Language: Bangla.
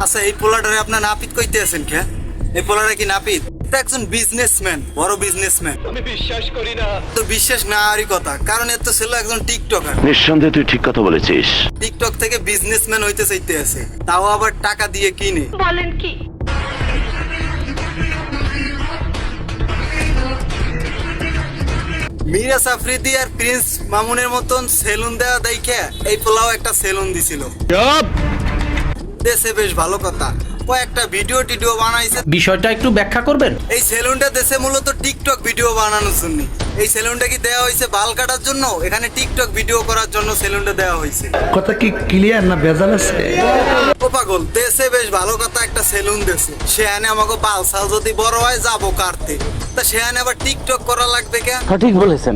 আচ্ছা, এই পোলাটারে আপনার নাপিত কইতে আছেন কে? এই পোলাটা কি নাপিত? একজন বিজনেসম্যান, বড় বিজনেসম্যান। আমি বিশ্বাস করি না। তো বিশ্বাস না হওয়ারই কথা, কারণ এর তো ছিল একজন টিকটকার। নিঃসন্দেহে তুই ঠিক কথা বলেছিস। টিকটক থেকে বিজনেসম্যান হইতে চাইতে আছে, তাও আবার টাকা দিয়ে কিনে। বলেন কি? মিরাজ আফ্রিদি আর প্রিন্স মামুনের মতন সেলুন দেওয়া দেখে এই পোলাও একটা সেলুন দিছিল। দেশে বেশ ভালো কথা, কয়েকটা ভিডিও টিডিও বানাইছে। বিষয়টা একটু ব্যাখ্যা করবেন? এই সেলুনটা দেশে মূলত টিকটক ভিডিও বানানোর জন্য। এই সেলুনটা কি দেওয়া হয়েছে বাল কাটার জন্য? এখানে টিকটক ভিডিও করার জন্য সেলুনটা দেওয়া হয়েছে। কথা কি ক্লিয়ার না ভেজাল আছে? ও পাগল, দেশে বেশ ভালো কথা একটা সেলুন দেশে। সেখানে আমাকে বাল সাল যদি বড় হয় যাবো কাটতে, তা সেখানে আবার টিকটক করা লাগবে কে? সঠিক বলেছেন।